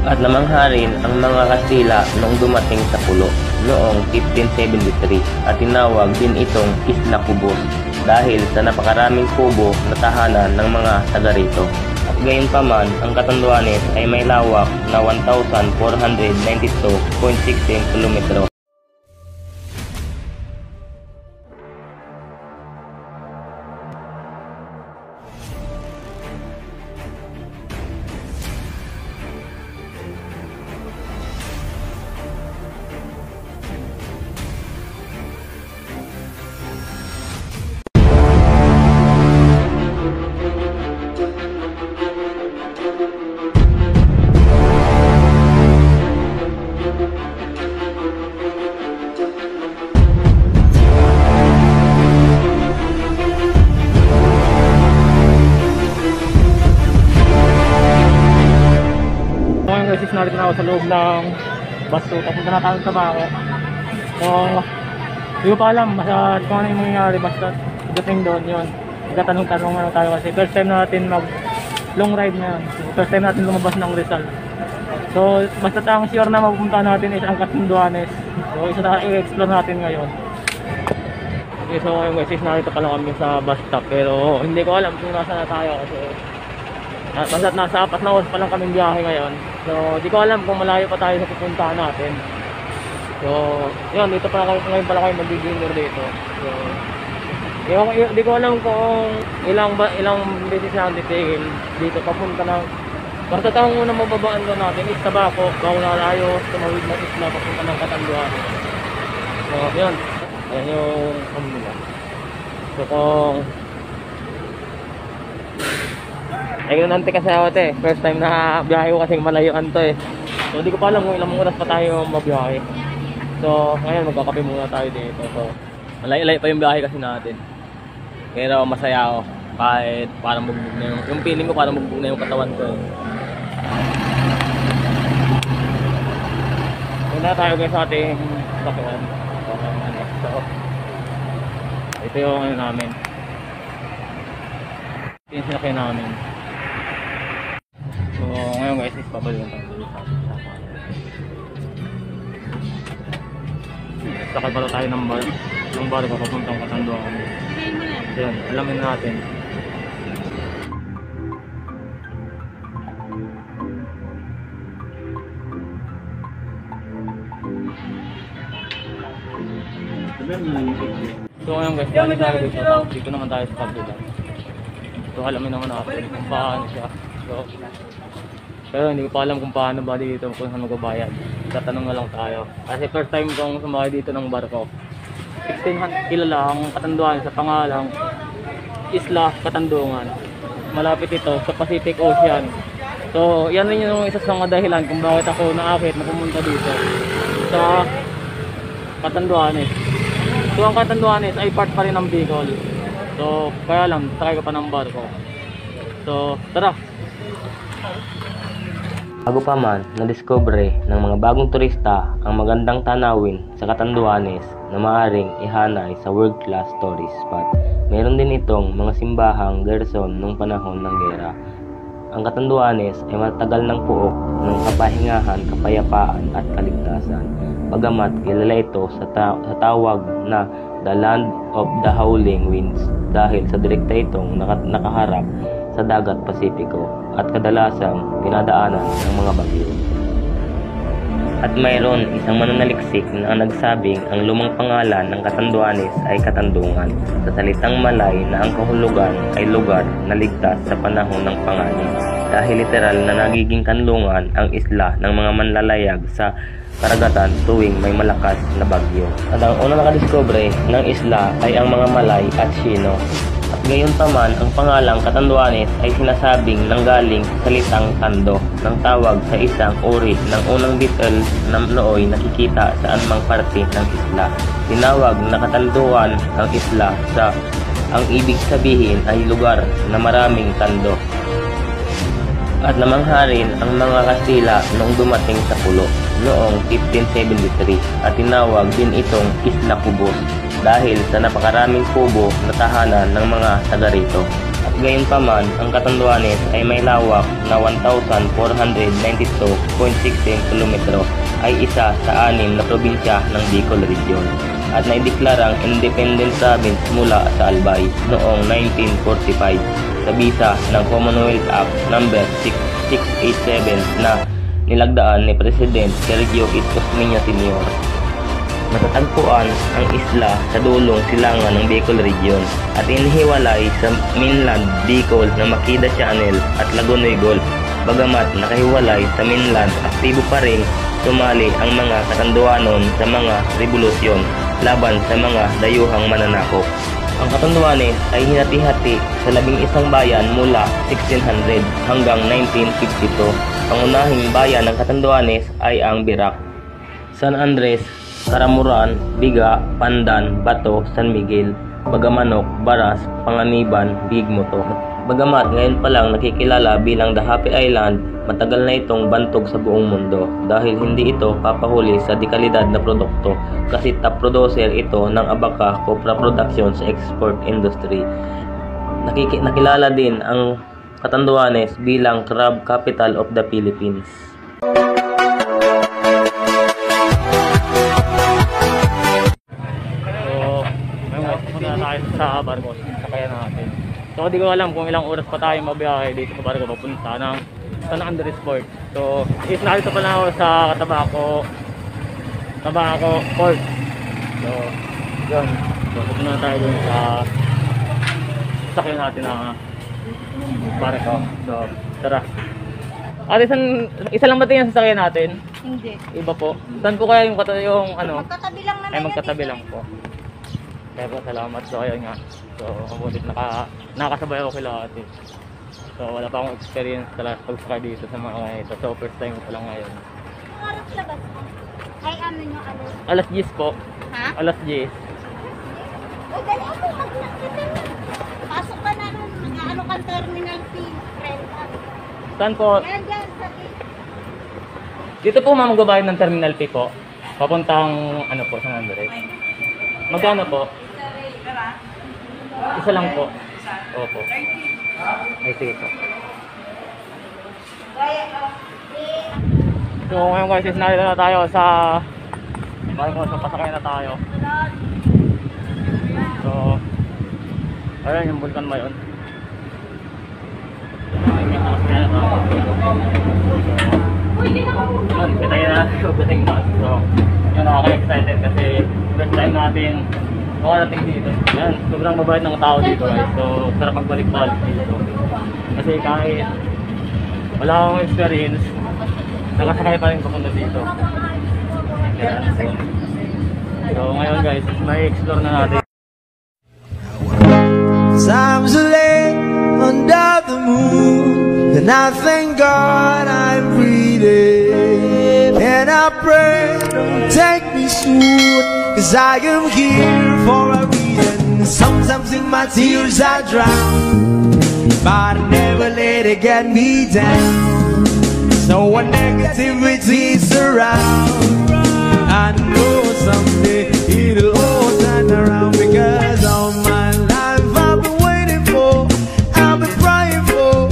At namangha rin ang mga Kastila noong dumating sa Pulo noong 1573 at tinawag din itong Isla Cubos dahil sa napakaraming kubo na tahanan ng mga taga rito. At gayunpaman, ang Catanduanes ay may lawak na 1,492.16 kilometro. Isis na rin ako sa loob ng basto, papunta na tayo sa bako. So, hindi ko pa alam kung ano yung mangyayari, basta dating doon yun. Magtatanong-tanong na tayo kasi first time natin mag long ride na yun. First time natin lumabas ng Rizal. So, basta ang sure na mapupunta natin is ang Catanduanes. So, isa na i-explore natin ngayon. Okay, so Isis na rin pa lang kami sa bus stop, pero hindi ko alam kung nasa na tayo kasi basta nasa 4 na oras pa lang kaming biyahe ngayon. So, di ko alam kung malayo pa tayo sa pupuntahan natin. So, yun, dito pa lang ngayon pala kayo mag-dinner dito. So, di ko alam kung ilang beses na titigil dito papunta ng basta taong muna mababaan doon natin is Tabaco, bago na tayo tumawid ng isla papunta ng Catanduanes. So, yun. Ayan yung nila. So, kung ay nante kasi ako first time na biyahe ko kasing malayuan to So hindi ko pa alam kung ilang oras pa tayo mabiyahe. So ngayon magkakape muna tayo dito. So malay-lay pa yung biyahe kasi natin. Pero masaya ako kahit parang bugbog na yung feeling ko, parang bugbog na yung katawan ko Muna tayo guys sa ating sakyan. So ito yung ano namin. Ito yung sinakyan namin. So ngayon guys, is pabalik tayo dito sa sakal pala tayo ng bar papuntang Catanduanes. So yan, alamin natin. So ngayon guys, balik tayo dito naman tayo sa kabila. So alamin naman natin kung paano siya. Pero hindi ko pa alam kung paano ba dito kung saan magbabayad. Tatanong na lang tayo. Kasi first time kong sumakay dito ng barko. 1600 kilala ang Catanduanes sa pangalang Isla Catandungan. Malapit ito sa Pacific Ocean. So yan rin yung isa sa mga dahilan kung bakit ako naakit na pumunta dito sa Catanduanes. So ang Catanduanes ay part pa rin ng Bicol. So kaya lang, sakay ko pa ng barko. So tara! Bago pa man, nadiskubre ng mga bagong turista ang magandang tanawin sa Catanduanes na maaaring ihanay sa world-class tourist spot. Meron din itong mga simbahang garrison nung panahon ng gera. Ang Catanduanes ay matagal ng puok ng kapahingahan, kapayapaan at kaligtasan. Bagamat kilala ito sa tawag na The Land of the Howling Winds dahil sa direkta itong nakaharap sa dagat Pasipiko at kadalasang dinadaanan ng mga bagyo. At mayroon isang mananaliksik na nagsabing ang lumang pangalan ng Catanduanes ay Katandungan, sa salitang Malay na ang kahulugan ay lugar na ligtas sa panahon ng panganib, dahil literal na nagiging kanlungan ang isla ng mga manlalayag sa karagatan tuwing may malakas na bagyo. At ang unang nakadiskubre ng isla ay ang mga Malay at Shino. At gayon pa man, ang pangalang Catanduanes ay sinasabing nanggaling sa salitang Tando, ng tawag sa isang uri ng unang bitel na nooy nakikita sa anumang parte ng isla. Tinawag na Katanduan ang isla sa ang ibig sabihin ay lugar na maraming tando. At namangha rin ang mga Kastila noong dumating sa Pulo noong 1573 at tinawag din itong Isla Cubos dahil sa napakaraming kubo na tahanan ng mga taga rito. At gayunpaman, ang Catanduanes ay may lawak na 1,492.16 kilometro ay isa sa 6 na probinsya ng Bicol Region at naideklarang independent province mula sa Albay noong 1945 sa bisa ng Commonwealth Act No. 687 na nilagdaan ni President Sergio Cosmeño Sr. Matatagpuan ang isla sa dulong silangan ng Bicol Region at inihiwalay sa mainland Bicol na Makida Channel at Lagonoy Gulf. Bagamat nakahiwalay sa mainland, aktibo pa rin sumali ang mga Catanduanon sa mga revolusyon laban sa mga dayuhang mananakop. Ang Catanduanes ay hinati-hati sa 11 bayan mula 1600 hanggang 1952. Pangunahing bayan ng Catanduanes ay ang Birak, San Andres, Caramuran, Biga, Pandan, Bato, San Miguel, Bagamanok, Baras, Panganiban, Bigmoto. Bagamat ngayon pa lang nakikilala bilang The Happy Island, matagal na itong bantog sa buong mundo dahil hindi ito papahuli sa dekalidad na produkto kasi top producer ito ng Abaca Copra Production sa export industry. Nakilala din ang Catanduanes bilang Crab Capital of the Philippines. Punta na tayo sa Barcos, sakayan natin. So hindi ko alam kung ilang oras pa tayo mabiyahe dito sa Barcos papunta ng San Andres Port. So is narito pa na ako sa Tabaco Port. So yun, so pupunta na tayo dun sa sakayan natin na Barcos. So tara. Ate, isa lang ba ito yung sasakyan natin? Hindi. Iba po. Saan po kaya yung ano? Magkatabi lang naman. Ay magkatabi lang po. Kaya po, salamat. So, ayun nga. So, mabutit nakasabay ako kila ate. So, wala pa akong experience talaga pagsakay dito sa mga ito. So, first time ko pa lang ngayon. Oras labas mo? Ay, ano nyo, alas? Alas 10 po. Ha? Alas 10. Uy, dali ako. Pasok ka na nun. Ano ka terminal fee? Renta. Saan po? Yan dyan, sa Dito po magbabayad ng terminal fee po. Papuntang, ano po, San Andres. Magkano po? Isa lang po. Opo. Ay, sige po. So, ngayon guys, narito na tayo sa Barcos. So, pasakay na tayo. So, ayun yung Vulcan ba yun? Bitay na. So, bitay na. So, yun, nakaka-excited kasi first time natin makarating dito. Yan, sobrang mabait ng tao dito guys. So, sarap magbalik-balik dito. Kasi kahit wala akong experience, nakasakay pa rin papunta dito. Yan, so ngayon guys, may explore na natin. Times are late under the moon, and I thank God I'm breathing. And I pray, don't take me soon, 'cause I am here for a reason. Sometimes in my tears I drown, but I never let it get me down. So when negativity surrounds, I know someday it'll all turn around, because all my life I've been waiting for, I've been praying for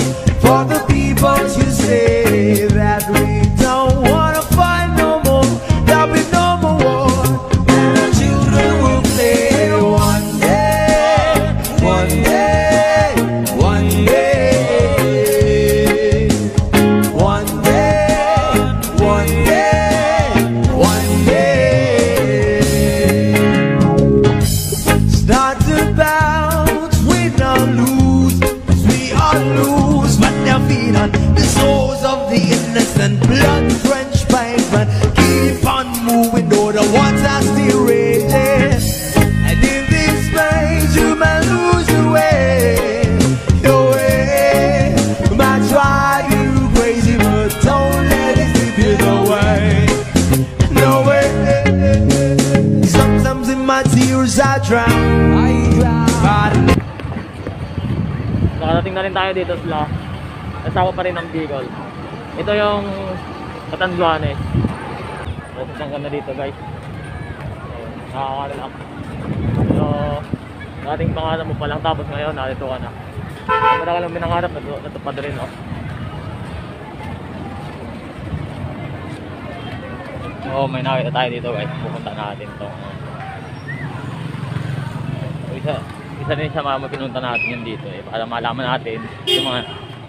the people to say that we don't wanna fight no more, there'll be no more war, and our children will play one day, one day, one day, one day, one day, one day. Start to bounce, we don't lose, 'cause we all lose, but they're feed on the souls of the innocent, blood-drenched pavement. Keep on moving, though the water still raging. And in this space, you may lose your way, your way. Might drive you crazy, but don't let it slip you away. No way. Sometimes in my tears I drown. But Nakarating na rin tayo dito sa kasama pa rin ng Bicol. Ito yung Catanduanes. So, isang ganda dito guys. So, nakaka-relax. So, dating pangalan mo pa lang tapos ngayon narito ka na. Matagal lang pinangarap, natupad rin, oh. Oo, may nakita tayo dito guys. Pupunta natin to. Isa rin sa mga pinunta natin yun dito eh. Para malaman natin yung mga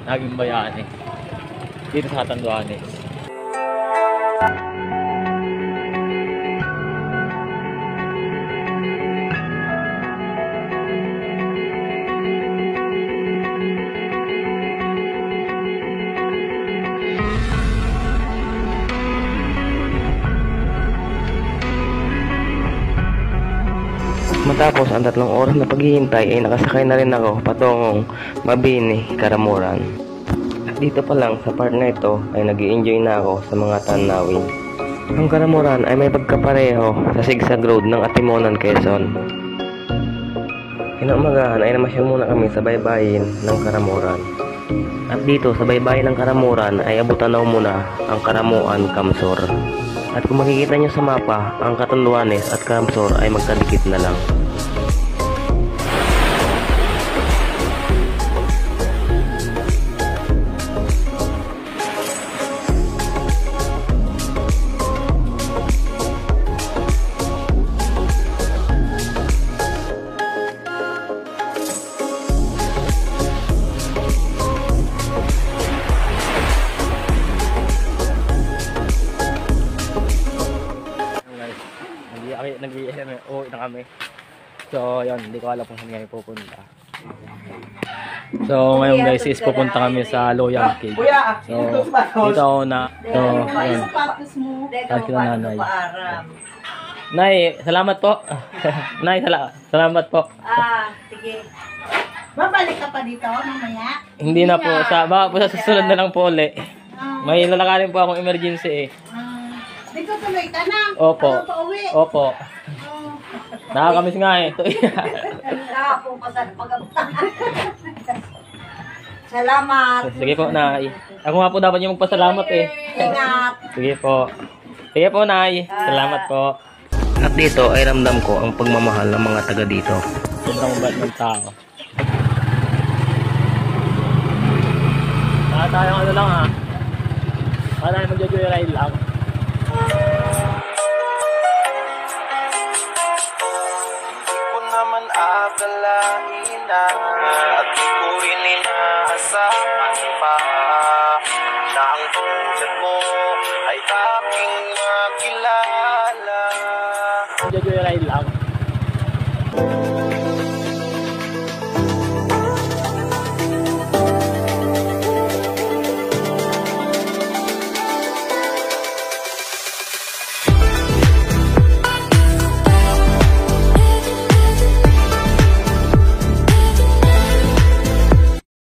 naging bayani dito sa Catanduanes. Matapos ang 3 oras na paghihintay ay nakasakay na rin ako patungong Mabini, Karamuran. At dito pa lang sa part na ito ay nag-i-enjoy na ako sa mga tanawin. Ang Karamuran ay may pagkapareho sa Sigsag Road ng Atimonan, Quezon. Kinaumagahan ay namasyal muna kami sa baybayin ng Karamuran. At dito sa baybayin ng Karamuran ay abutan daw muna ang Karamuan, Kamsor. At kung makikita nyo sa mapa, ang Catanduanes at Kamsor ay magkadikit na lang. Nag-uwi na kami. So, yun, hindi ko alam kung saan kami pupunta. So, ngayon guys is pupunta kami sa Loyang Cave. So, dito ako na. So, yun. Tapos kita nanay. Nay, salamat po. Nay, salamat po. Sige. Babalik ka pa dito mamaya? Hindi na po. Baka po sa susunod na lang po ulit. May lalakarin po akong emergency eh. Dito tuloy ka na? Opo. Ano pa uwi? Opo. Nakakamiss nga eh. Salamat. Sige po, Nay. Ako nga po dapat yung magpasalamat eh. Ingat. Sige po. Sige po, Nay. Salamat po. At dito ay ramdam ko ang pagmamahal ng mga taga dito. Sobrang mabait ng tao. Tayong ano lang ha. Para tayo mag-joyride lang. Hindi ko naman akalain na at di ko rin inaasahan pa na ang tulad mo ay aking makilala. Mag-joyride lang.